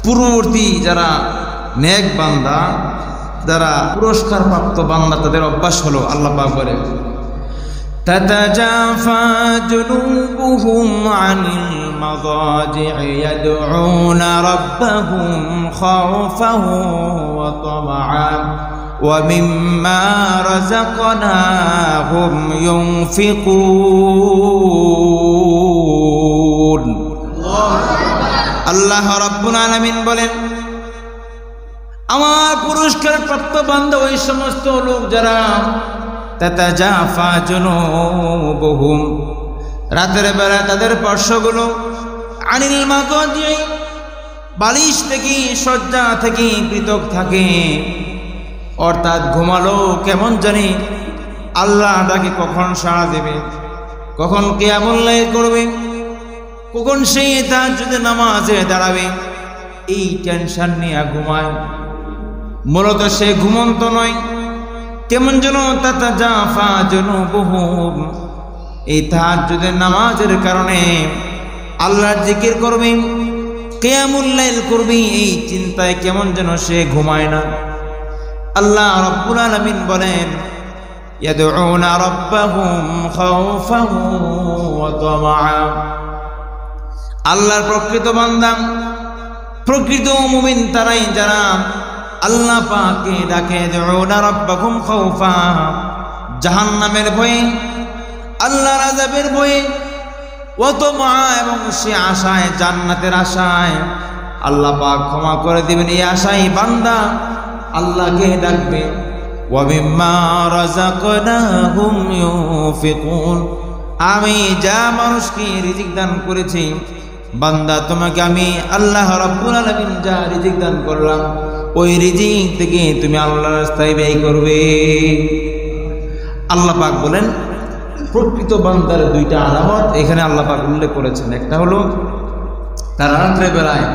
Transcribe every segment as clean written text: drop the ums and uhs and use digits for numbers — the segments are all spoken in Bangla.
পূর্ববর্তী যারা নেক বান্দা, যারা পুরস্কার প্রাপ্ত বান্দা, তাদের অভ্যাস হলো আল্লাহ পাক বলেন تتجافى جنوبهم عن المضاجع يدعون ربهم خوفا وطمعا ومما رزقناهم ينفقون আল্লাহ রাব্বুল আলামিন বলেন, আমার পুরস্কার প্রাপ্ত বান্দা ওই সমস্ত লোক যারা তাতাজাফা জুনুবুহুম, রাতের বেলা তাদের পার্শ্বগুলো আনিল মাদাজি, বালিশ থেকে শয্যা থেকে পৃথক থাকে, অর্থাৎ ঘুমালো কেমন জানি আল্লাহ তাকে কখন সাড়া দেবে, কখন কিয়ামুল লাইল করবে, কখন সেই তাহাজ্জুদের নামাজে দাঁড়াবে, এই টেনশন নিয়ে ঘুমায়। মূলত সে ঘুমন্ত নয়, কেমন যেন তাতাজাফা জুনুবুহুম, এই তাহাজ্জুদের নামাজের কারণে আল্লাহর জিকির করবে, কিয়ামুল লাইল করবে, এই চিন্তায় কেমন যেন সে ঘুমায় না। আল্লাহ রাব্বুল আলামিন বলেন ইয়াদউনা রাব্বাহুম খাউফান ওয়া তামাআ, আল্লাহর প্রকৃত বান্দা, প্রকৃত মুমিন তারাই যারা আল্লাহ পাককে ডাকে, ইয়াদউনা রাব্বাহুম খাউফা, জাহান্নামের ভয়ে, আল্লাহর আযাবের ভয়ে, ওয়া তামাআ, এবং সে আশায়, জান্নাতের আশায় আল্লাহ পাক ক্ষমা করে দিবেন, এই আশায় বান্দা আল্লাহকে ডাকবে। ওয়া মিম্মা রাযাকনাহুম ইউনফিকুন, আমি যা মানুষকে রিজিক দান করেছি, বান্দা তোমাকে আমি আল্লাহ রাব্বুল আলামিন যা রিজিক দান করলাম, ওই রিজিক থেকে তুমি আল্লাহর রাস্তায় ব্যয় করবে। আল্লাহ পাক বলেন প্রকৃত বান্দার দুইটা আলামত এখানে আল্লাহ পাক উল্লেখ করেছেন। একটা হলো তারা রাত্রে বেলায়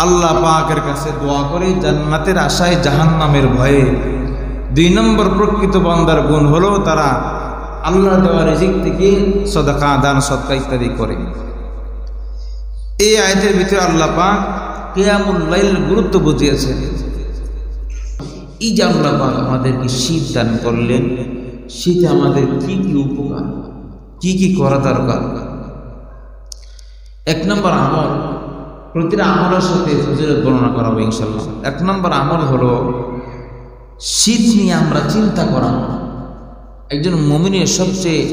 আল্লাহ পাকের কাছে দোয়া করে জান্নাতের আশায়, জাহান্নামের ভয়ে। 2 নম্বর প্রকৃত বান্দার গুণ হলো তারা আল্লাহর দেওয়া রিজিক থেকে সদকা, দান সদকা ইত্যাদি করে। এই আয়াতের ভিতরে আল্লাহ পাক কিয়ামুল লাইল গুরুত্ব বুঝিয়েছেন। এই যে আল্লাহ পাক আমাদেরকে শীত দান করলেন, শীতে আমাদের কি কি উপকার, কি কি করা দরকার। 1 নম্বর আমল, প্রতিটা আমলের সাথে ফজিলত বর্ণনা করা হবে ইনশাআল্লাহ। 1 নম্বর আমল হলো শীত নিয়ে আমরা চিন্তা করা। একজন মুমিনের সবচেয়ে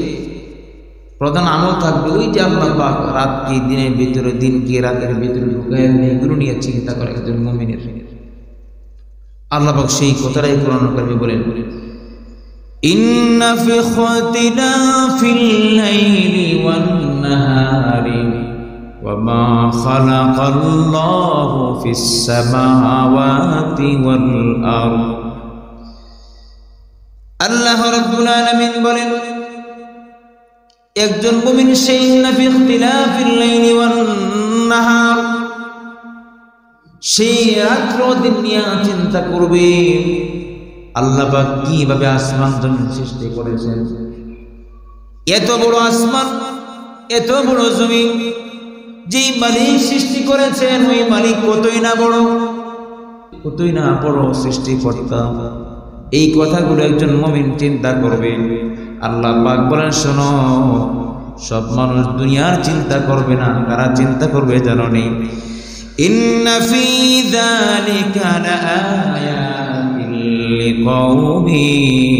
প্রধান আমল থাকবে ওই যে আল্লাহ পাক রাতকে দিনের ভিতরে, দিনকে রাতের ভিতরে ঢুকায়, এগুলো নিয়ে চিন্তা করে একজন মুমিনের। আল্লাহ পাক সেই কথাটাই কোরআন কারিমে বলেন, ইন্না ফি ইখতিলাফিল লাইলি ওয়ান নাহারি ওয়া মা খালাকাল্লাহু ফিস সামাওয়াতি ওয়াল আরদ। আল্লাহ রাব্বুল আলামিন বলেন একজন মুমিন সেই ইন্না ফি ইখতিলাফিল লাইলি ওয়ান নাহার, সেই রাত্র দিন নিয়ে চিন্তা করবে আল্লাহ পাক কিভাবে আসমান জমিন সৃষ্টি করেছেন। এত বড় আসমান, এত বড় জমিন, যেই মালিক সৃষ্টি করেছেন ওই মালিক কতই না বড়, কতই না বড় সৃষ্টিকর্তা। এই কথাগুলো একজন মুমিন চিন্তা করবে। আল্লাহ পাক বলেন শোনো, সব মানুষ দুনিয়ার চিন্তা করবে না, কারা চিন্তা করবে জানো নি? ইন্না ফি যালিকা লাআয়াতিন লিকাওমিন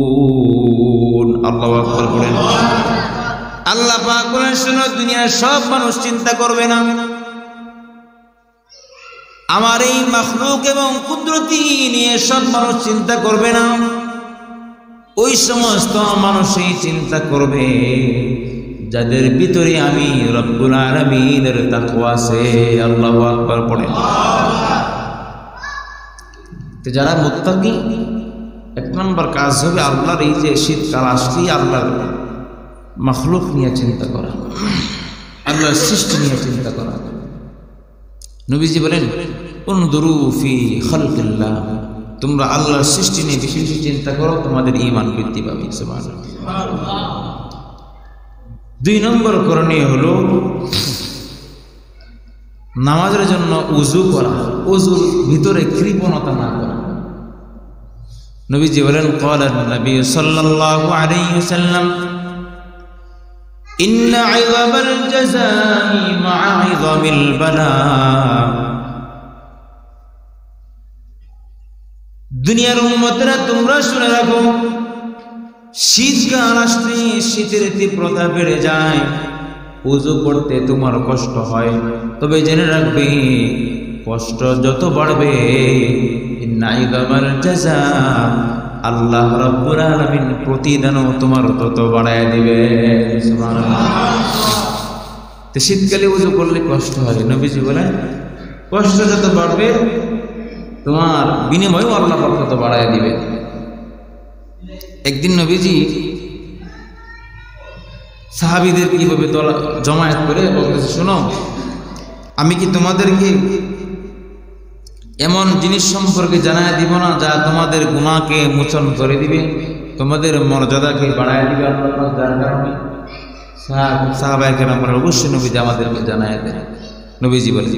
ইয়াত্তাকুন। আল্লাহু আকবার বলেন। আল্লাহ পাক বলেন শোনো, দুনিয়ার সব মানুষ চিন্তা করবে না, আমার এই মাখলুক এবং কুদরতি নিয়ে সব মানুষ চিন্তা করবে না। ওই সমস্ত মানুষই চিন্তা করবে যাদের ভিতরে আমি রব্বুল আলামিনের তাকওয়া আছে। আল্লাহু আকবার পড়েন। তো যারা মুত্তাকি, 1 নম্বর কাজ হবে আল্লাহর এই যে শীতকাল আসলেই আল্লাহর মাখলুক নিয়ে চিন্তা করা, আল্লাহর সৃষ্টি নিয়ে চিন্তা করা। নবীজি বলেন উনদুরু ফি খালকিল্লাহ, তোমরা আল্লাহর সৃষ্টি নিয়ে বেশি বেশি চিন্তা করো, তোমাদের ঈমান বৃদ্ধি পাবে। সুবহানাল্লাহ। দুই নম্বর করণীয় হলো নামাজের জন্য উযু করা, উযুর ভিতরে কৃপণতা না করা। নবীজি বলেন ক্বালা নবী সাল্লাল্লাহু আলাইহি ওয়াসাল্লাম ইন্না ইযামাল জাযাই মা'a ইযামিল বালা। দুনিয়ার উম্মতরা তোমরা শুনে রাখো, শীতকাল আসলে শীতের তীব্রতা বেড়ে যায়, উযু করতে তোমার কষ্ট হয়। তবে জেনে রাখবে কষ্ট যত বাড়বে ইন্না ইযামাল জাযা, আল্লাহ রাব্বুল আলামিন প্রতিদানও তোমার তত বাড়ায় দিবে। সুবহানাল্লাহ। তো শীতকালে উযু করলে কষ্ট হয়, নবীজি বলেন কষ্ট যত বাড়বে তোমার বিনিময়ও আল্লাহ পাক তত বাড়ায় দিবে। একদিন নবীজি সাহাবীদের কিভাবে জমায়েত করে বলতেছে, শোনো আমি কি তোমাদেরকে এমন জিনিস সম্পর্কে জানায় দিব না যা তোমাদের গুনাহকে মোচন করে দিবে, তোমাদের মর্যাদাকে বাড়ায় দিবে আল্লাহ পাক, যার কারণে সাহাবায়ে কেরাম বলেন অবশ্যই নবীজি আমাদেরকে জানায় দেন। নবীজি বলেন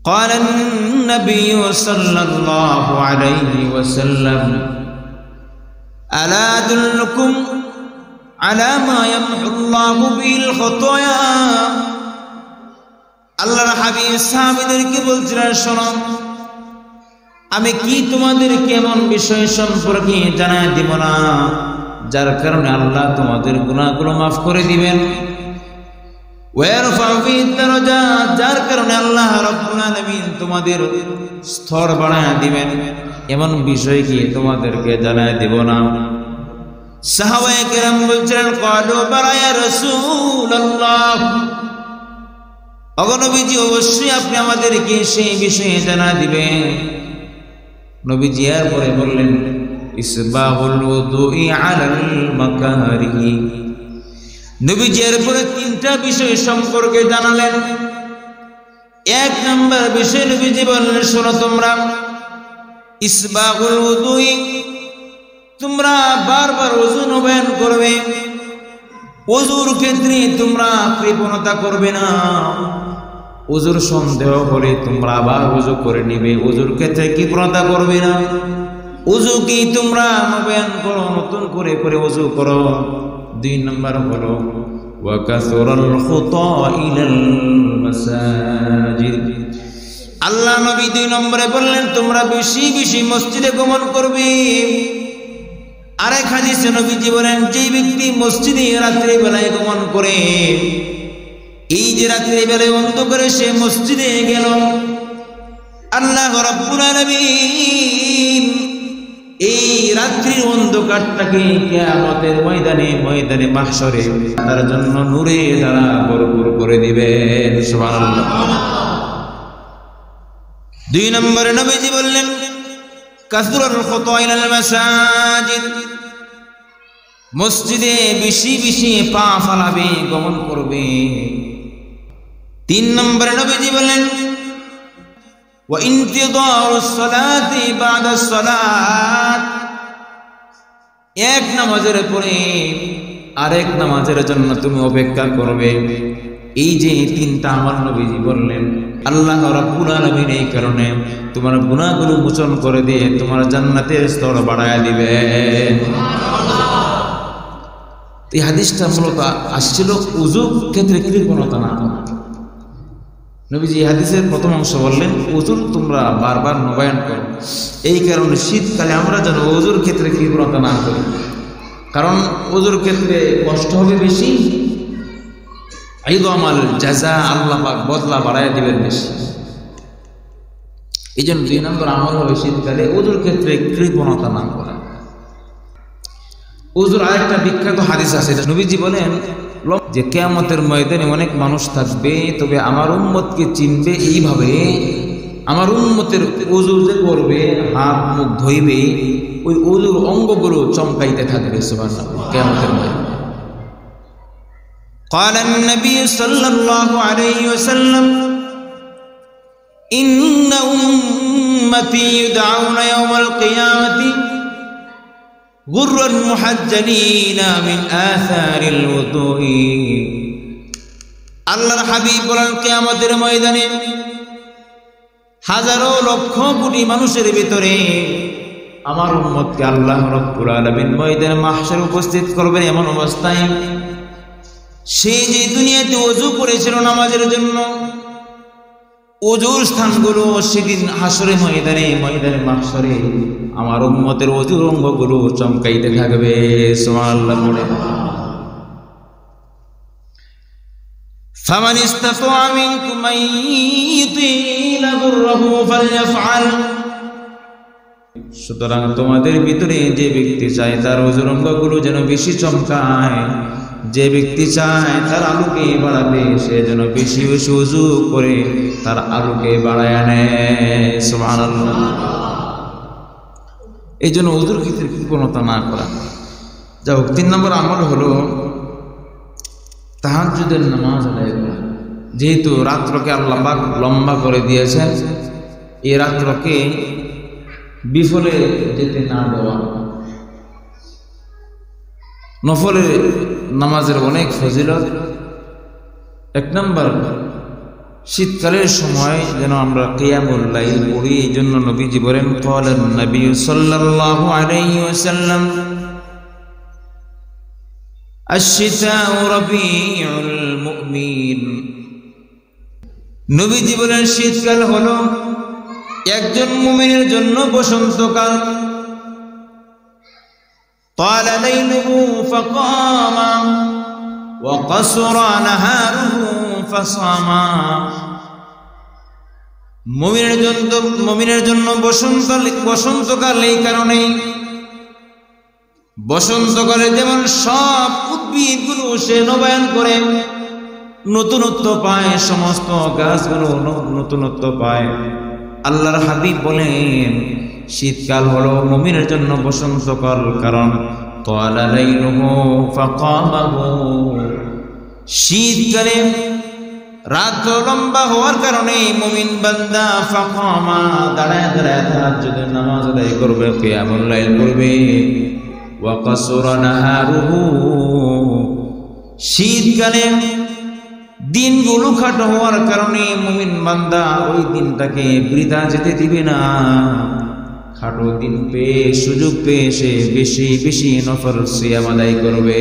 قال النبي صلى الله عليه وسلم ألا أدلكم على ما يمحو الله به الخطايا। আল্লাহর হাবিব সাহাবীদেরকে বলছিলেন, শোনো আমি কি তোমাদেরকে এমন বিষয় সম্পর্কে জানায় দিব না যার কারণে আল্লাহ তোমাদের গুনাহগুলো মাফ করে দিবেন, ওয়ারফা ফি দারাজাত, যার কারণে আল্লাহ রাব্বুল আলামিন তোমাদের স্তর বাড়ায় দিবেন, এমন বিষয় কি তোমাদেরকে জানায় দেব না? সাহাবায়ে কেরাম বলছিলেন ক্বালু বালা ইয়া রাসূলুল্লাহ, ওগো নবীজি অবশ্যই আপনি আমাদেরকে সেই বিষয়ে জানায় দিবেন। নবীজি এরপরে বললেন ইসবাহুল ওযুই আলাল মাকারিহি। নবীজি এরপরে তিনটা বিষয় সম্পর্কে জানালেন। এক নম্বর বিষয় নবীজি বললেন, শোনো তোমরা ইসবাহুল ওযুই, তোমরা বারবার ওযু নবায়ন করবে, ওযুর ক্ষেত্রে তোমরা কৃপণতা করবে না, ওযুর সন্দেহ হলে তোমরা আবার ওযু করে নিবে, ওযুর ক্ষেত্রে কৃপণতা করবে না, ওযু কি তোমরা নবায়ন করো, নতুন করে করে ওযু করো। দুই নম্বর হলো ওয়া কাসরাল খুতা ইলাল মাসাজিদ, আল্লাহ নবী দুই নম্বরে বললেন তোমরা বেশি বেশি মসজিদে গমন করবে। আরেক হাদিসে নবীজি বলেন যে ব্যক্তি মসজিদে রাত্রি বেলায় গমন করে, এই যে রাত্রি বেলায় অন্ধকারে সে মসজিদে গেল, আল্লাহ রাব্বুল আলামিন এই রাত্রির অন্ধকারটাকে কিয়ামতের ময়দানে ময়দানে মাহশরে তার জন্য নূরে দ্বারা ভরপুর করে দিবেন। সুবহানাল্লাহ। দুই নম্বরে নবীজি বললেন কাসরাল খুতা ইলাল মাসাজিদ, মসজিদে বেশি বেশি পা ফালাবে, গমন করবে। তিন নম্বরে নবীজি বললেন ওয়া ইনতিযারুস সালাতি বাদাস সালাত, এক নামাজের পরে আরেক নামাজের জন্য তুমি অপেক্ষা করবে। এই যে তিনটা আমার নবীজি বললেন, আল্লাহ রাব্বুল আলামিন এই কারণে তোমার গুনাহগুলো মোচন করে দিয়ে তোমার জান্নাতের স্তর বাড়ায় দিবে। এই হাদিসটা মূলত আসছিল ওযু ক্ষেত্রে কৃপণতা না করা। নবীজি এই হাদিসের প্রথম অংশ বললেন ওযুর তোমরা বারবার নবায়ন করো, এই কারণে শীতকালে আমরা যেন ওযুর ক্ষেত্রে কৃপণতা না করি, কারণ ওযুর ক্ষেত্রে কষ্ট হবে বেশি, ইযামাল জাযা, আল্লাহ পাক বদলা বাড়ায় দিবেন বেশি। এই জন্য দুই নম্বর আমল হবে শীতকালে ওযুর ক্ষেত্রে কৃপণতা না করা। ওযুর আরেকটা বিখ্যাত হাদিস আছে, নবীজি বলেন যে কিয়ামতের ময়দানে অনেক মানুষ থাকবে, তবে আমার উম্মতকে চিনবে এইভাবে, আমার উম্মতের ওযু যে করবে হাত মুখ ধুইবে, ওই ওযুর অঙ্গগুলো চমকাইতে থাকবে। সুবহানাল্লাহ। কিয়ামতের ময়দানে قال النبي صلى الله عليه وسلم إن أمتي يدعون يوم القيامة গুররান মুহাজ্জালিনা মিন আসারিল ওযুই। আল্লাহর হাবিব বলেন কিয়ামতের ময়দানে হাজারো লক্ষ কোটি মানুষের ভিতরে আমার উম্মতকে আল্লাহ রাব্বুল আলামিন ময়দানে মাহশারে উপস্থিত করবেন এমন অবস্থায় সে যে দুনিয়াতে ওযু করেছিল নামাজের জন্য, ওযুর স্থানগুলো সেদিন হাসরে ময়দানে মাহশারে আমার উম্মতের ওযুর অঙ্গগুলো চমকাইতে থাকবে। সুবহানাল্লাহ বলে ফামান ইসতাতা মিনকুম মান ইউতিলা গুররাহু ফালইফআল। সুতরাং তোমাদের ভিতরে যে ব্যক্তি চায় তার ওযুর অঙ্গগুলো যেন বেশি চমকায়, যে ব্যক্তি চায় তার আলোকে বাড়াতে সে যেন বেশি বেশি ওযু করে তার আলোকে বাড়ায় আনে। সুবহানাল্লাহ। এই জন্য ওযুর ক্ষেত্রে কৃপণতা না করা। যাও 3 নম্বর আমল হলো তাহাজ্জুদের নামাজ আদায় করা। যেহেতু রাত্রকে আল্লাহ পাক লম্বা করে দিয়েছেন, এই রাত্রকে বিফলে যেতে না দেওয়া। নফলের নামাজের অনেক ফজিলত। 1 নম্বর শীতকালের সময় যেন আমরা কিয়ামুল লাইল পড়ি। এই জন্য নবীজি বলেন ক্বালান নবী সাল্লাল্লাহু আলাইহি ওয়াসাল্লাম আশ-শিতাউ রাবিউল মুমিন। নবীজি বলেন শীতকাল হলো একজন মুমিনের জন্য বসন্তকাল। طال ليله فقام وقصر نهاره فصام। মুমিনের জন্য বসন্তকাল এই কারণে, বসন্তকালে যেমন সব উদ্ভিদগুলো সে নবায়ন করে, নতুনত্ব পায়, সমস্ত গাছগুলো নতুনত্ব পায়। আল্লাহর হাবিব বলেন শীতকাল হলো মুমিনের জন্য বসন্তকাল, কারণ তালা লাইলুহু ফাকামাহু। শীতকালে রাত লম্বা হওয়ার কারণে মুমিন বান্দা ফাকামা দাঁড়ায় দাঁড়ায় তাহাজ্জুদের নামাজ আদায় করবে, কিয়ামুল লাইল করবে। ওয়া কাসুরা নাহারুহু। শীতকালে দিনগুলো খাটো হওয়ার কারণে মুমিন বান্দা ওই দিনটাকে বৃথা যেতে দিবে না। খাটো দিন পেয়ে, সুযোগ পেয়ে সে বেশি বেশি নফল সিয়াম আদায় করবে।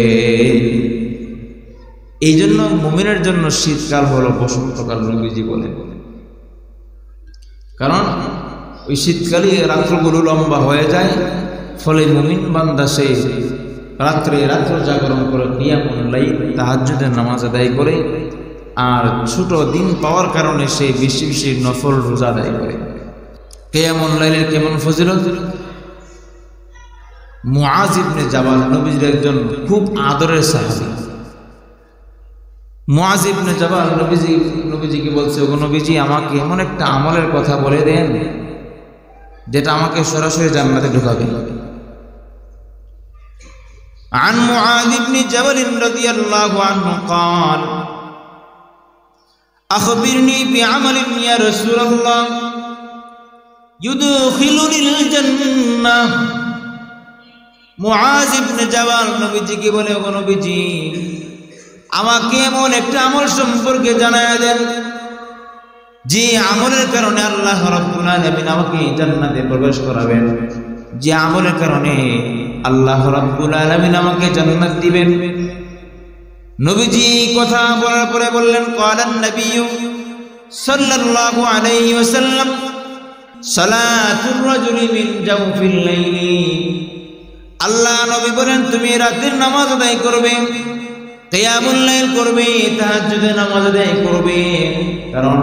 এই জন্য মুমিনের জন্য শীতকাল হলো বসন্তকাল নবীজি বলেন। কারণ ওই শীতকালে রাত্রগুলো লম্বা হয়ে যায়, ফলে মুমিন বান্দা সে রাত্রে জাগরণ করে কিয়ামুল লাইল তাহাজ্জুদের নামাজ আদায় করে, আর ছোট দিন পাওয়ার কারণে সে বেশি বেশি নফল রোজা আদায় করে। কিয়ামুল লাইলের কেমন ফজিলত! মুআজ ইবনে জাবাল নবীজির একজন খুব আদরের সাহাবী। মুআজ ইবনে জাবাল নবীজিকে বলছে, ওগো নবীজি, আমাকে এমন একটা আমলের কথা বলে দেন যেটা আমাকে সরাসরি জান্নাতে ঢোকাবে। عن معاذ بن جبل رضي الله عنه قال أخبرني بعمل يا رسول الله يدخلني الجنة। মুআজ ইবনে জাবাল নবীজিকে বলে, ওগো নবীজি, আমাকে এমন একটা আমল সম্পর্কে জানায়া দেন যে আমলের কারণে আল্লাহ রাব্বুল আলামিন আমাকে জান্নাতে প্রবেশ করাবেন, যে আমলের কারণে আল্লাহ রাব্বুল আলামিন আমাকে জান্নাত দিবেন। নবীজি কথা বলার পরে বললেন ক্বালান নবী সাল্লাল্লাহু আলাইহি ওয়াসাল্লাম সালাতুর রাজুলি মিন জাওফিল লাইলি। আল্লাহ নবী বলেন তুমি রাতের নামাজ আদায় করবে, কিয়ামুল লাইল করবে, তাহাজ্জুদের নামাজ আদায় করবে, কারণ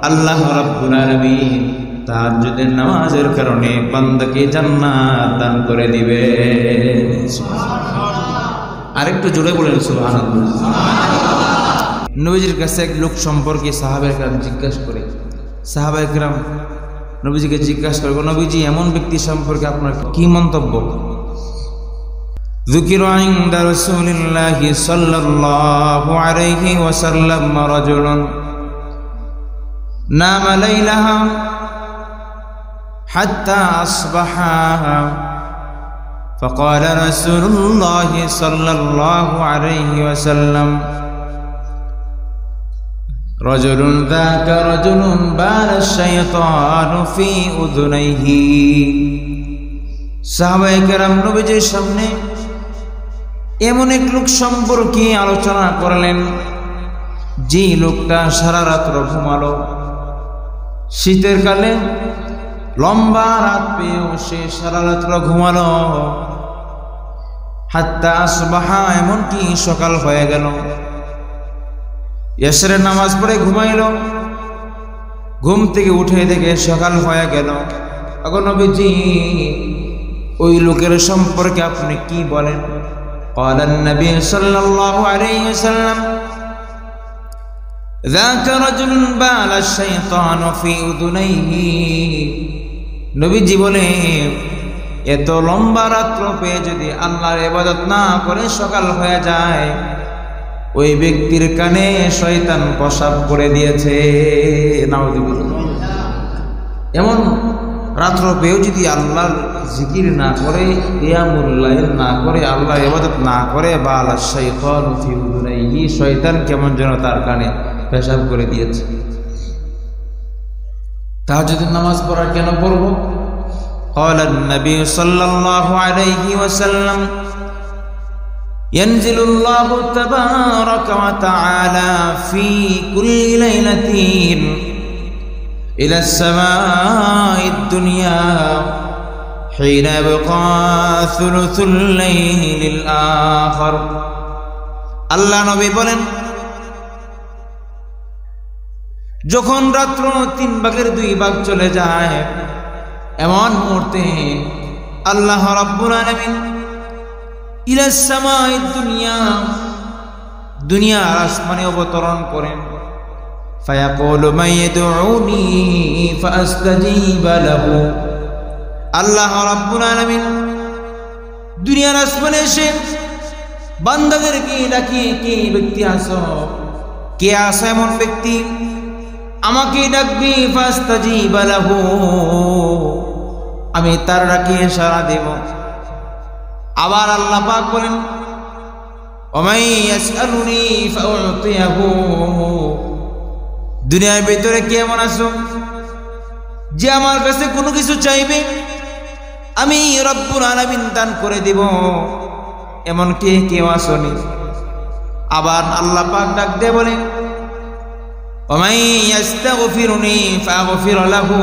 আল্লাহ রাব্বুল আলামিন তাহাজ্জুদের নামাজের কারণে বান্দাকে জান্নাত দান করে দিবে। আরেকটু জোরে বলেন সুবহানাল্লাহ। নবীজির কাছে এক লোক সম্পর্কে সাহাবায়ে কেরাম জিজ্ঞাসা করে, সাহাবায়ে কেরাম নবীজিকে জিজ্ঞাসা করে, নবীজি, এমন ব্যক্তি সম্পর্কে আপনার কি মন্তব্য? ذكر عند رسول الله صلى الله عليه وسلم رجل نام ليلها حتى أصبح فقال رسول الله صلى الله عليه وسلم رجل ذاك رجل بال الشيطان في أذنيه সাহাবায়ে কেরাম নবীজির সামনে এমন এক লোক সম্পর্কে আলোচনা করলেন যে লোকটা সারা রাত ঘুমালো, শীতের কালে লম্বা রাত পেয়েও সে সারা রাত ঘুমালো, হাত্তা আসবাহা এমনকি সকাল হয়ে গেল, এশরের নামাজ পড়ে ঘুমাইল, ঘুম থেকে উঠে দেখে সকাল হয়ে গেল। এখন নবীজি ওই লোকের সম্পর্কে আপনি কি বলেন? قال النبي صلى الله عليه وسلم ذاك رجل بال الشيطان في أذنيه নবীজি বলে এত লম্বা রাত্র পেয়ে যদি আল্লাহর ইবাদত না করে সকাল হয়ে যায়, ওই ব্যক্তির কানে শয়তান প্রসাব করে দিয়েছে। নাউযুবিল্লাহ। এমন রাত্র পেয়েও যদি আল্লাহর জিকির না করে, কিয়ামুল লাইল না করে, আল্লাহর ইবাদত না করে, বালা শাইতান ফি উযুনাইহি, শয়তান কেমন যেন তার কানে পেশাব করে দিয়েছে। তাহাজ্জুদের নামাজ পড়া কেন পড়ব? قال النبي صلى الله عليه وسلم ينزل الله تبارك وتعالى في كل ليلة إلى السماء الدنيا حين يبقى ثلث الليل الآخر আল্লাহ নবী বলেন, যখন রাত্র 3 ভাগের 2 ভাগ চলে যায়, এমন মুহূর্তে আল্লাহ রাব্বুল আলামিন ইলা সামাঈদ দুনিয়া, দুনিয়ার আসমানে অবতরণ করেন। ফায়াকুলু মান ইয়াদউনি ফাআস্তাজিবা লাহু, আল্লাহ রাব্বুল আলামিন দুনিয়ার আসমানে এসে বান্দাদেরকে ডাকিয়ে, কে ব্যক্তি আসো, কে আসো এমন ব্যক্তি আমাকে ডাকবি, ফাস্তাজিবা লাহু, আমি তার ডাকে সাড়া দেব। আবার আল্লাহ পাক বলেন, ওমাই ইয়াসআলুনি ফাউতিয়াহু, দুনিয়ার ভিতরে কে এমন আছো যে আমার কাছে কোনো কিছু চাইবে, আমি রব্বুল আলামিন দান করে দেব, এমন কে কেউ আসনি? আবার আল্লাহ পাক ডাক দিয়ে বলে, ওমাই ইয়াস্তাগফিরুনি ফাগফির লাহু,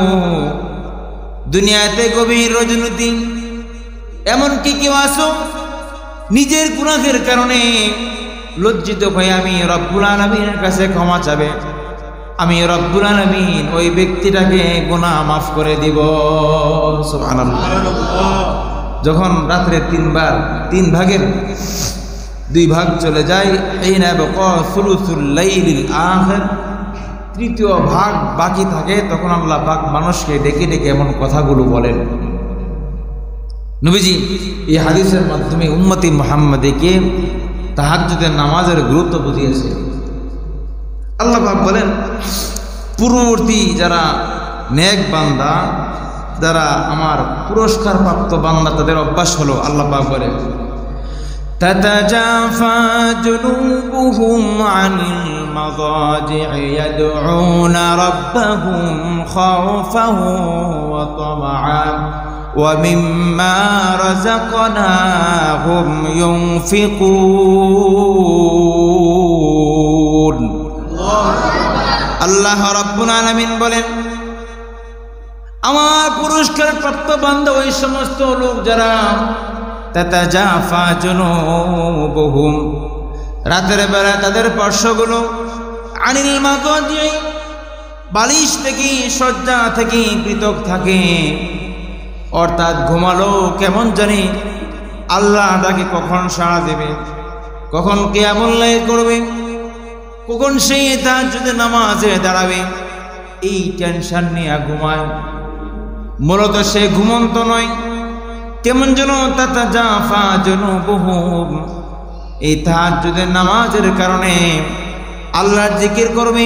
দুনিয়াতে গভীর রজনীতি এমন কি কেউ আসো নিজের গুনাহের কারণে লজ্জিত হয়ে আমি রব্বুল আলামিনের কাছে ক্ষমা চাবে, আমি রব্বুল আলামিন ওই ব্যক্তিটাকে গুনাহ মাফ করে দিব। সুবহানাল্লাহ। যখন রাত্রে 3 ভাগের 2 ভাগ চলে যায়, হিনা বাকা সুলুসুল লাইলিল আখির, 3য় ভাগ বাকি থাকে, তখন আল্লাহ পাক মানুষকে ডেকে ডেকে এমন কথাগুলো বলেন। নবীজি এই হাদিসের মাধ্যমে উম্মতি মুহাম্মাদীকে তাহাজ্জুদের নামাজের গুরুত্ব বুঝিয়েছে। আল্লাহ পাক বলেন, পূর্ববর্তী যারা নেক বান্দা, যারা আমার পুরস্কার প্রাপ্ত বান্দা, তাদের অভ্যাস হলো, আল্লাহ পাক বলেন, تتجافى جنوبهم عن المضاجع يدعون ربهم خوفا وطمعا ومما رزقناهم ينفقون। আল্লাহ রাব্বুল আলামিন বলেন, আমার পুরস্কার প্রাপ্ত বান্দা ওই সমস্ত লোক যারা তাতাজাফা জুনুবুহুম, রাতের বেলা তাদের পার্শ্বগুলো আনিল মাদাজি, বালিশ থেকে, শয্যা থেকে পৃথক থাকে, অর্থাৎ ঘুমালো কেমন জানি আল্লাহ ডাকে কখন সাড়া দেবে, কখন কিয়ামুল লাইল করবে, কখন সেই তাহাজ্জুদের নামাজে দাঁড়াবে, এই টেনশন নিয়ে ঘুমায়। মূলত সে ঘুমন্ত নয়, কেমন যেন তাতাজাফা জুনুবুহুম, এই তাহাজ্জুদের নামাজের কারণে আল্লাহর জিকির করবে,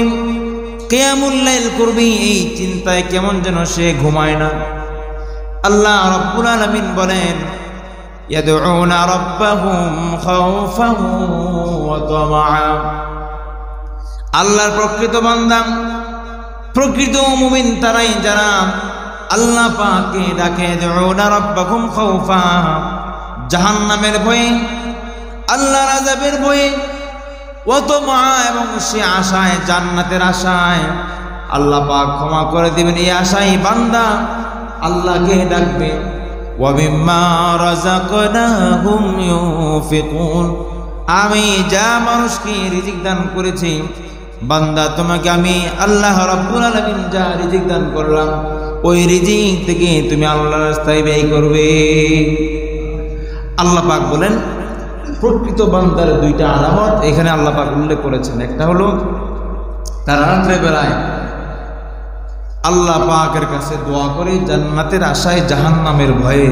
কিয়ামুল লাইল করবে, এই চিন্তায় কেমন যেন সে ঘুমায় না। আল্লাহ রাব্বুল আলামিন বলেন, ইয়াদউনা রাব্বাহুম খাউফান ওয়া তামাআ। আল্লাহর প্রকৃত বান্দা, প্রকৃত মুমিন তারাই যারা আল্লাহ পাককে ডাকে, ইয়াদউনা রাব্বাহুম খাউফা, জাহান্নামের ভয়ে, আল্লাহর আযাবের ভয়ে, ওয়া তামাআ, এবং সে আশায়, জান্নাতের আশায় আল্লাহ পাক ক্ষমা করে দিবেন এই আশায় বান্দা আল্লাহকে ডাকবে। ওয়া মিম্মা রাযাকনাহুম ইউনফিকুন, আমি যা মানুষকে রিজিক দান করেছি বান্দা তোমাকে আমি আল্লাহ রাব্বুল আলামিন যা রিজিক দান করলাম ওই রিজিক থেকে তুমি আল্লাহর রাস্তায় ব্যয় করবে। আল্লাহ পাক বলেন প্রকৃত বান্দার দুইটা আলামত এখানে আল্লাহ পাক উল্লেখ করেছেন। একটা হলো তারা রাত্রে বেলায় আল্লাহ পাকের কাছে দোয়া করে জান্নাতের আশায়, জাহান্নামের ভয়ে।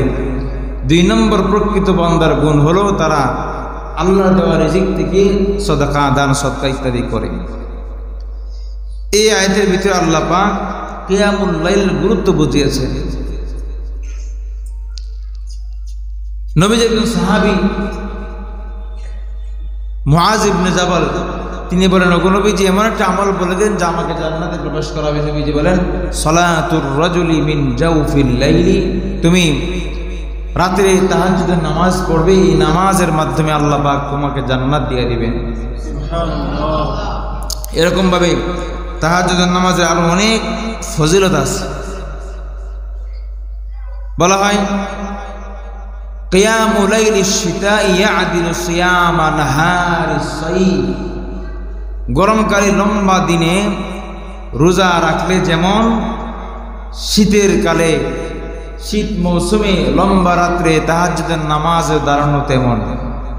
2 নম্বর প্রকৃত বান্দার গুণ হলো তারা আল্লাহর দেওয়া রিজিক থেকে সদকা, দান, সদকা ইত্যাদি করে। এই আয়াতের ভিতরে আল্লাহ পাক কিয়ামুল লাইল গুরুত্ব বুঝিয়েছেন। নবীজির একজন সাহাবী মুআজ ইবনে জাবাল তিনি বলেন, ওগো নবীজি এমন একটা আমল বলে দেন যা আমাকে জান্নাতে প্রবেশ করাবে। নবীজি বলেন সালাতুর রাজুলি মিন জাওফিল লাইলি, তুমি রাতে তাহাজ্জুদের নামাজ পড়বে, এই নামাজের মাধ্যমে আল্লাহ পাক তোমাকে জান্নাত দিয়ে দিবেন। সুবহানাল্লাহ। এরকম ভাবে তাহাজ্জুদের নামাজের আরো অনেক ফজিলত আছে। বলা হয় কিয়ামুল লাইলিশ শিতাই ইয়াদিলু সিয়ামা নাহারিস সাইফ, গরমকালে লম্বা দিনে রোজা রাখলে যেমন শীতের কালে, শীত মৌসুমে লম্বা রাত্রে তাহাজ্জুদের নামাজে দাঁড়ানো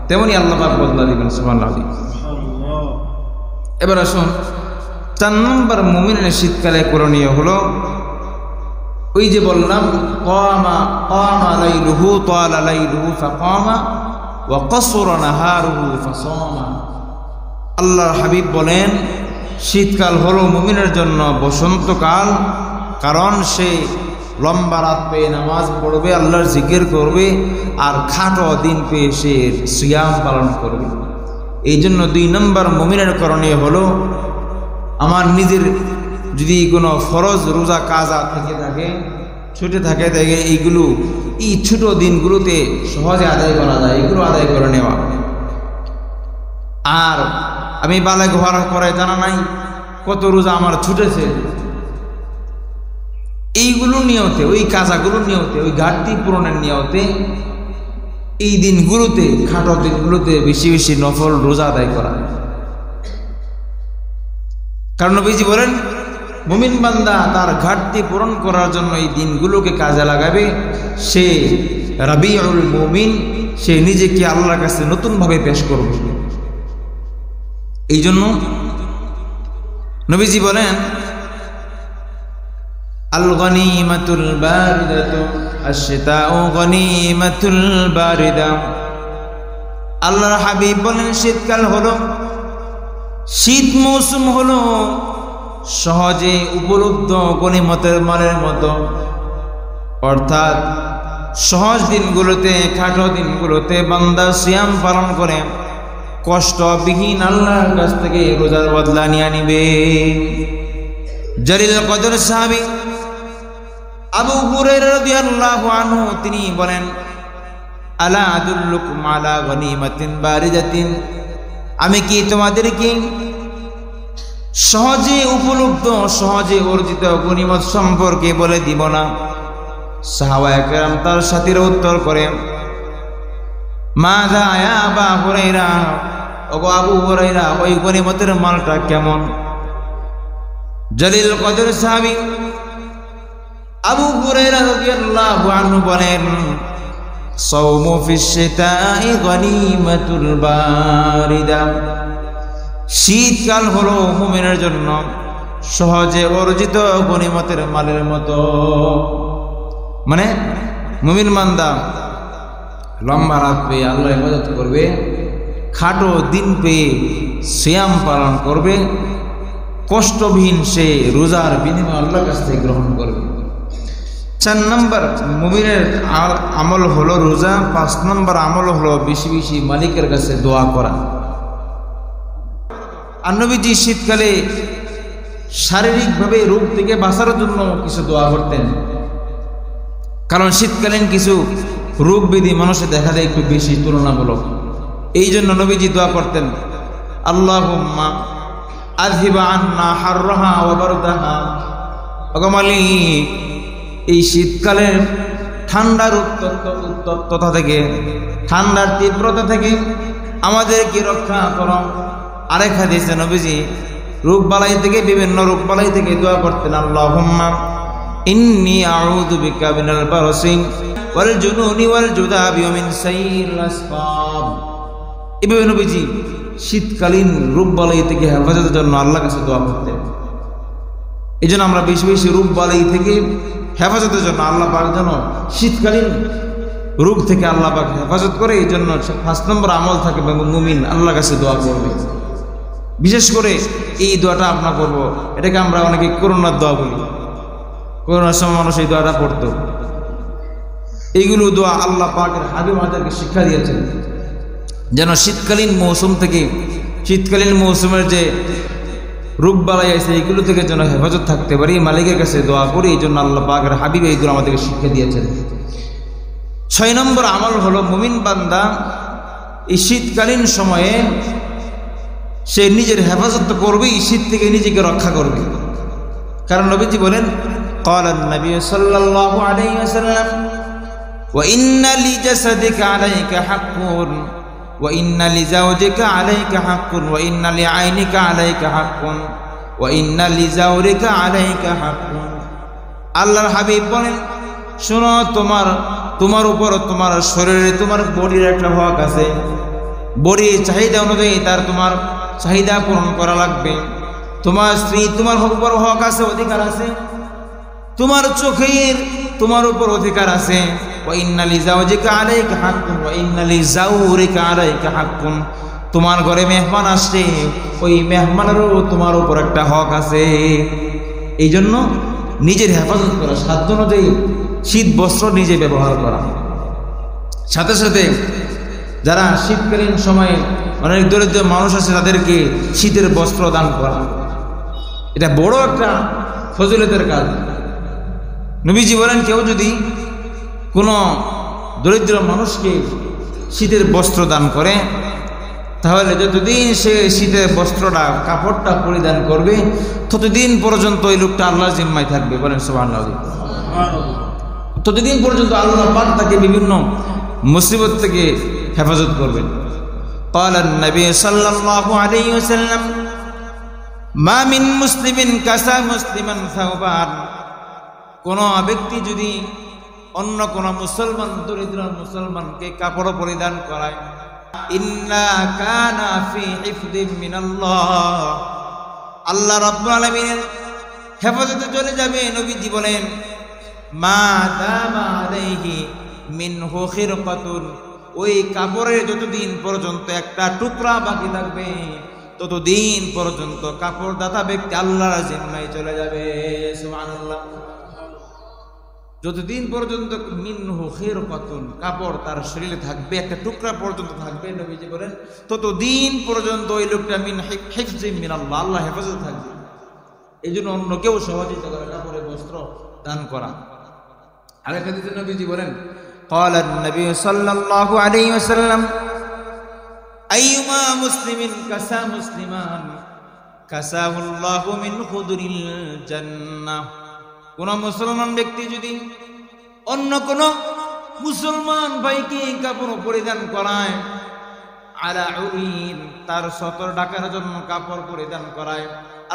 তেমনি আল্লাহ পাক বদলা দিবেন। সুবহানাল্লাহ। এবার আসুন 4 নম্বর মুমিনের শীতকালে করণীয় হলো ওই যে বললাম কামা লাইলুহু তালা লাইলুহু ফাকামা ওয়া কাসরা নাহারুহু ফাসামা। আল্লাহর হাবিব বলেন শীতকাল হলো মুমিনের জন্য বসন্তকাল, কারণ সে লম্বা রাত পেয়ে নামাজ পড়বে, আল্লাহর জিকির করবে, আর খাটো দিন পেয়ে সে সিয়াম পালন করবে। এই জন্য 2 নম্বর মুমিনের করণীয় হলো আমার নিজের যদি কোনো ফরজ রোজা কাজা থেকে থাকে, ছুটে থাকে, এইগুলো এই ছোট দিনগুলোতে সহজে আদায় করা যায়, এগুলো আদায় করে নেওয়া। আর আমি বালেগ হওয়ার পরে জানা নাই কত রোজা আমার ছুটেছে, এইগুলো নিয়তে, ওই কাজাগুলো নিয়তে, ওই ঘাটতি পূরণের নিয়তে এই দিনগুলোতে, খাটো দিনগুলোতে বেশি বেশি নফল রোজা আদায় করা। কারণ নবীজি বলেন মুমিন বান্দা তার ঘাটতি পূরণ করার জন্য এই দিনগুলোকে কাজে লাগাবে, সে রাবিউল মুমিন, সে নিজেকে আল্লাহর কাছে নতুনভাবে পেশ করবে। এই জন্য নবীজি বলেন আল গনিমাতুল বারিদাতু আশ-শিতাউ গনিমাতুল বারিদা। আল্লাহর হাবিব বলেন শীতকাল হলো, শীত মৌসুম হলো সহজে উপলব্ধ গনিমতের মালের মতো। অর্থাৎ সহজ দিনগুলোতে, খাটো দিনগুলোতে বান্দা সিয়াম পালন করে কষ্টবিহীন আল্লাহর কাছ থেকে রোজার বদলা নিয়ে নিবে। জলিল কদর সাহাবী আবু হুরায়রা রাদিয়াল্লাহু আনহু তিনি বলেন আলা আদুল্লুকুম আলা গনিমাতিন বারিদাতিন, আমি কি তোমাদেরকে সহজে উপলব্ধ, সহজে অর্জিত গনিমত সম্পর্কে বলে দিব না? সাহাবায়ে কেরাম তার সাথীরা উত্তর করে মাযা ইয়া আবা হুরায়রা, ওগো আবু হুরায়রা ওই গনিমতের মালটা কেমন? জলিল কদর সাহাবী আবু হুরায়রা রাদিয়াল্লাহু আনহু বলেন সাওমু ফিশ শিতাই গনিমাতুল বারিদা, শীতকাল হলো মুমিনের জন্য সহজে অর্জিত গনিমতের মালের মতো। মানে মুমিন বান্দা লম্বা রাত পেয়ে আল্লাহর ইবাদত করবে, খাটো দিন পেয়ে সিয়াম পালন করবে, কষ্টবিহীন সে রোজার বিনিময় আল্লাহর কাছ থেকে গ্রহণ করবে। 4 নম্বর মুমিনের আমল হলো রোজা, 5 নম্বর আমল হলো বেশি বেশি মালিকের কাছে দোয়া করা। আর নবীজি শীতকালে শারীরিকভাবে রোগ থেকে বাঁচার জন্য কিছু দোয়া করতেন, কারণ শীতকালীন কিছু রোগ ব্যাধি মানুষের দেখা দেয় একটু বেশি তুলনামূলক। এই জন্য নবীজি দোয়া করতেন, আল্লাহুম্মা আযহিবা আন্না হাররাহা ওয়া বারদাহা, ওগো মালিক এই শীতকালের ঠান্ডার উত্তপ্ততা থেকে, ঠান্ডার তীব্রতা থেকে আমাদেরকে রক্ষা করো। আরেক হাদিসে নবীজি রোগ বালাই থেকে, বিভিন্ন রোগ বালাই থেকে দোয়া করতেন, আল্লাহুম্মা ইন্নী আউযু বিকা মিনাল বারসি ওয়াল জুনুনি ওয়াল জুদাবি ওয়া মিন সাইয়িল আসকাব। এভাবে নবীজি শীতকালীন রোগ বালাই থেকে হেফাজতের জন্য আল্লাহর কাছে দোয়া করতেন। এই জন্য আমরা বেশি বেশি রোগ বালাই থেকে হেফাজতের জন্য আল্লাহ পাক যেন শীতকালীন রোগ থেকে আল্লাহ পাক হেফাজত করে, এই জন্য 5 নম্বর আমল থাকে মুমিন আল্লাহর কাছে দোয়া করবে। বিশেষ করে এই দোয়াটা আমরা করবো, এটাকে আমরা অনেকে করোনার দোয়া বলি। করোনার সময় মানুষ এই দোয়াটা পড়তো। এইগুলো দোয়া আল্লাহ পাকের হাবিব আমাদেরকে শিক্ষা দিয়েছেন, যেন শীতকালীন মৌসুম থেকে, শীতকালীন মৌসুমের যে রোগ বালাই আছে এইগুলো থেকে যেন হেফাজত থাকতে পারি, মালিকের কাছে দোয়া করি। এই জন্য আল্লাহ পাকের হাবিব এইগুলো আমাদেরকে শিক্ষা দিয়েছেন। 6 নম্বর আমল হলো মুমিন বান্দা এই শীতকালীন সময়ে সে নিজের হেফাজত করবে, শীত থেকে নিজেকে রক্ষা করবে। কারণ নবীজি বলেন, ক্বালান নবী সাল্লাল্লাহু আলাইহি ওয়াসাল্লাম ওয়া ইন্না লিজাসাদিকা আলাইকা হাক্কুন ওয়া ইন্না লিজাওজিকা আলাইকা হাক্কুন ওয়া ইন্না লিআইনিকা আলাইকা হাক্কুন ওয়া ইন্না লিজাওরিকা আলাইকা হাক্কুন। আল্লাহর হাবিব বলেন, শোনো, তোমার উপর, তোমার শরীরে, তোমার বডির একটা হক আছে। বডির চাহিদা অনুযায়ী তোমার চাহিদা পূরণ করা লাগবে। তোমার স্ত্রী, তোমার উপর হক আছে, অধিকার আছে। তোমার চোখের তোমার উপর অধিকার আছে। ওয়া ইন্না লিজাওজিকা আলাইকা হাক্কুন ওয়া ইন্না লিজাওরিকা আলাইকা হাক্কুন। তোমার ঘরে মেহমান আসছে, ওই মেহমানেরও তোমার উপর একটা হক আছে। এই জন্য নিজের হেফাজত করা, সাধ্য অনুযায়ী শীত বস্ত্র নিজে ব্যবহার করা। সাথে সাথে যারা শীতকালীন সময়ে অনেক দরিদ্র মানুষ আছে তাদেরকে শীতের বস্ত্র দান করা, এটা বড় একটা ফজিলতের কাজ। নবীজি বলেন, কেউ যদি কোনো দরিদ্র মানুষকে শীতের বস্ত্র দান করে, তাহলে যতদিন সে শীতের বস্ত্রটা, কাপড়টা পরিধান করবে, ততদিন পর্যন্ত ওই লোকটা আল্লাহর জিম্মায় থাকবে। বলেন সুবহানাল্লাহ। ততদিন পর্যন্ত আল্লাহ পাক তাকে বিভিন্ন মুসিবত থেকে হেফাজত করবেন। ক্বালান নবী সাল্লাল্লাহু আলাইহি ওয়াসাল্লাম মা মিন মুসলিমিন কাসা মুসলিমান সাওবান। কোন ব্যক্তি যদি অন্য কোন মুসলমান, দরিদ্র মুসলমানকে কাপড় পরিধান করায়, ইল্লা কানা ফি হিফযিন মিনাল্লাহ, আল্লাহ রাব্বুল আলামিনের হেফাজতে চলে যাবে। নবীজি বলেন, মা দামা আলাইহি মিনহু খিরকাতুন, ওই কাপড়ের যতদিন পর্যন্ত একটা টুকরা বাকি থাকবে, ততদিন পর্যন্ত কাপড় দাতা ব্যক্তি আল্লাহর জিম্মায় চলে যাবে। সুবহানাল্লাহ। যতদিন পর্যন্ত মিনহু খিরকাতুন, কাপড় তার শরীরে থাকবে, একটা টুকরা পর্যন্ত থাকবে, নবীজি বলেন ততদিন পর্যন্ত ওই লোকটা মিন হিফযিন মিনাল্লাহ, আল্লাহ হেফাজত থাকবে। এই জন্য অন্য কেউ সহযোগিতা করে কাপড়ের বস্ত্র দান করা। আরেক হাদিসে নবীজি বলেন, ক্বালান নবী সাল্লাল্লাহু আলাইহি ওয়াসাল্লাম আইয়ুমা মুসলিমিন কাসা মুসলিমান কাসাহুল্লাহু মিন খুদুরিল জান্নাহ। কোন মুসলমান ব্যক্তি যদি অন্য কোন মুসলমান ভাইকে কাপড় পরিধান করায়, আলা উরিন, তার সতর ঢাকার জন্য কাপড় পরিধান করায়,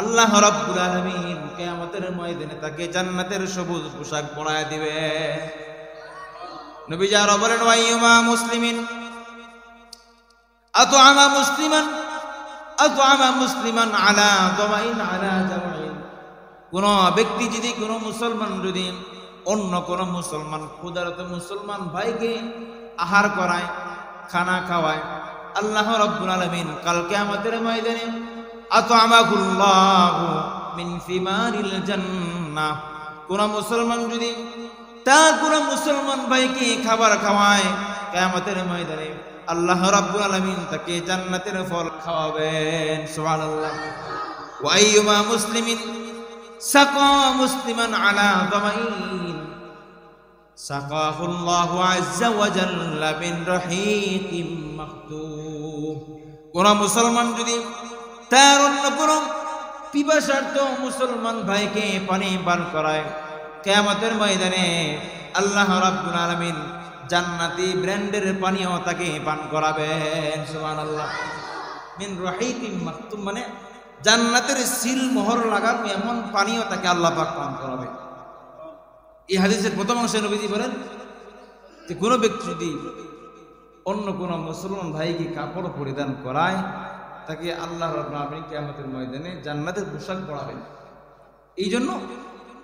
আল্লাহ রাব্বুল আলামিন কিয়ামতের ময়দানে তাকে জান্নাতের সবুজ পোশাক পরায় দিবে। নবী যারা বলেন, ওয়াইমা মুসলিমিন আতআমা মুসলিমান আলা দামাইন আলা জামাইন। কোন ব্যক্তি যদি, কোন মুসলমান যদি অন্য কোন মুসলমান, ক্ষুধারত মুসলমান ভাইকে আহার করায়, খানা খাওয়ায়, আল্লাহ রাব্বুল আলামিন কাল কিয়ামতের ময়দানে আতআমাহুল্লাহু মিন সিমারিল জান্নাহ। কোন মুসলমান যদি তার কোন মুসলমান ভাইকে খাবার খাওয়ায়, কিয়ামতের ময়দানে আল্লাহ রাব্বুল আলামিন তাকে জান্নাতের ফল খাওয়াবেন। সুবহানাল্লাহ। ওয়া আইয়ুমা মুসলিমিন সাকা মুসলিমান আলা দামাইন সাকাহুল্লাহু আযজা ওয়া জাল্লা মিন রাহিকিম মাখতুম। কোন মুসলমান যদি তার অন্য কোন পিপাসার্থ মুসলমান ভাইকে পানি পান করায়, কিয়ামতের ময়দানে আল্লাহ রাব্বুল আলামিন জান্নাতি ব্র্যান্ডের পানীয় তাকে পান করাবেন। সুবহানাল্লাহ। মিন রাহিকিম মাখতুম মানে জান্নাতের সিল মোহর লাগানো এমন পানীয় তাকে আল্লাহ পাক পান করাবে। এই হাদিসের প্রথম অংশে নবীজি বলেন যে কোনো ব্যক্তি যদি অন্য কোনো মুসলমান ভাইকে কাপড় পরিধান করায়, তাকে আল্লাহ রাব্বুল আলামিন কিয়ামতের ময়দানে জান্নাতের পোশাক পরাবেন। এই জন্য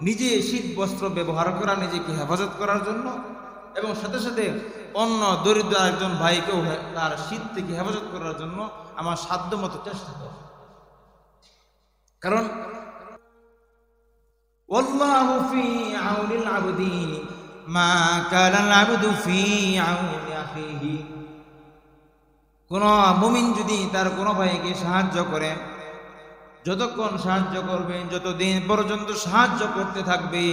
নিজে শীত বস্ত্র ব্যবহার করা, নিজেকে হেফাজত করার জন্য, এবং সাথে সাথে অন্য দরিদ্র একজন ভাইকেও তার শীত থেকে হেফাজত করার জন্য আমার সাধ্য মতো চেষ্টা করব। কারণ ওয়াল্লাহু ফি আউনিল আবদি মা কানাল আবদু ফি আউনি আখিহি। কোন মুমিন যদি তার কোন ভাইকে সাহায্য করে, যতক্ষণ সাহায্য করবে, যতদিন পর্যন্ত সাহায্য করতে থাকবে,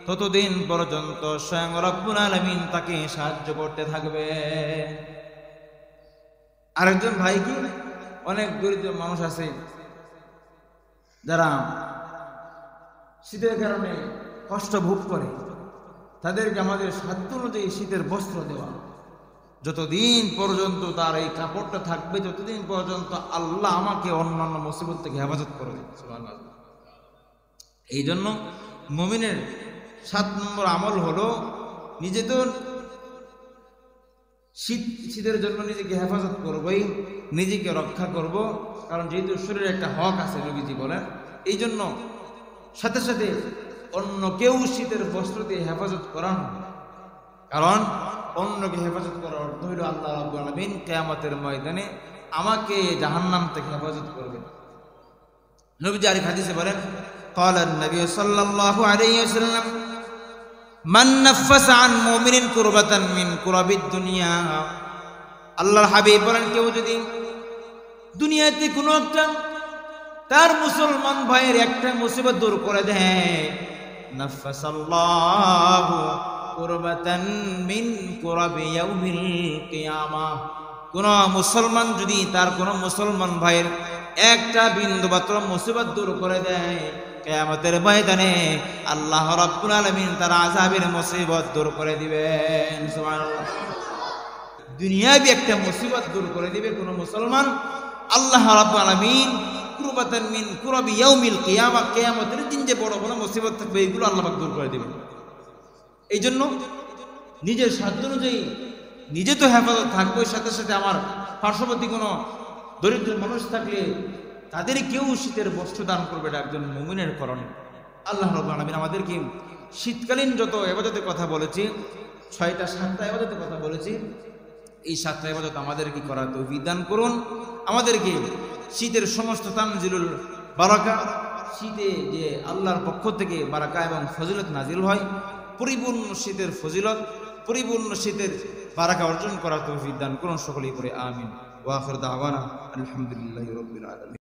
ততদিন পর্যন্ত স্বয়ং রব্বুল আলামিন তাকে সাহায্য করতে থাকবে। আরেকজন ভাইকে, অনেক দরিদ্র মানুষ আছে যারা শীতের কারণে কষ্ট ভোগ করে, তাদেরকে আমাদের সাধ্য অনুযায়ী শীতের বস্ত্র দেওয়া। যতদিন পর্যন্ত তার এই কাপড়টা থাকবে, ততদিন পর্যন্ত আল্লাহ আমাকে অন্যান্য মুসিবত থেকে হেফাজত করবে। সুবহানাল্লাহ। এই জন্য মুমিনের 7 নম্বর আমল হলো নিজে তো শীতের জন্য নিজেকে হেফাজত করবই, নিজেকে রক্ষা করব। কারণ যেহেতু শরীরে একটা হক আছে, নবীজি বলেন, এই জন্য সাথে সাথে অন্য কেউ শীতের বস্ত্র দিয়ে হেফাজত করানো। কারণ অন্যকে হেফাজত করার অর্থ হইল আল্লাহ রাব্বুল আলামিন কিয়ামতের ময়দানে আমাকে জাহান্নাম থেকে হেফাজত করবেন। নবীজি আরেক হাদিসে বলেন, قال النبي صلى الله عليه وسلم من نفس عن مؤمن كربة من كرب الدنيا। আল্লাহর হাবিব বলেন, কেউ যদি দুনিয়াতে কোনো একটা তার মুসলমান ভাইয়ের একটা মুসিবত দূর করে দেয়, নাফাসাল্লাহু কুরবাতান মিন কুরাবি ইয়াউমিল কিয়ামাহ। কোন মুসলমান যদি তার কোন মুসলমান ভাইয়ের একটা বিন্দু মাত্র মুসিবত দূর করে দেয়, কিয়ামতের ময়দানে আল্লাহ রাব্বুল আলামিন তার আযাবের মুসিবত দূর করে দিবেন। সুবহানাল্লাহ। দুনিয়াবি একটা মুসিবত দূর করে দিবে কোন মুসলমান, আল্লাহ রাব্বুল আলামিন কুরবাতান মিন কুরাবি ইয়াউমিল কিয়ামাহ, কিয়ামতের দিন যে বড় বড় মুসিবত থাকবে এগুলো আল্লাহ পাক দূর করে দিবেন। এই জন্য নিজের সাধ্য অনুযায়ী নিজে তো হেফাজত থাকবে, সাথে সাথে আমার পার্শ্ববর্তী কোনো দরিদ্র মানুষ থাকলে তাদের কেউ শীতের বস্ত্র দান করবে, এটা একজন মুমিনের করণীয়। আল্লাহ রাব্বুল আলামিন আমাদেরকে শীতকালীন যত ইবাদতের কথা বলেছি, 6টা 7টা ইবাদতের কথা বলেছি, এই 7টা ইবাদত আমাদেরকে করার তৌফিক দান করুন। আমাদেরকে শীতের সমস্ত তানজিলুল বারাকা, শীতে যে আল্লাহর পক্ষ থেকে বারাকা এবং ফজিলত নাজিল হয়, পরিপূর্ণ শীতের ফজিলত, পরিপূর্ণ শীতের বারাকা অর্জন করার তৌফিক দান করুন। সকলেই পড়ে আমিন। ওয়া আখির দাওয়ানা আলহামদুলিল্লাহি রাব্বিল আলামিন।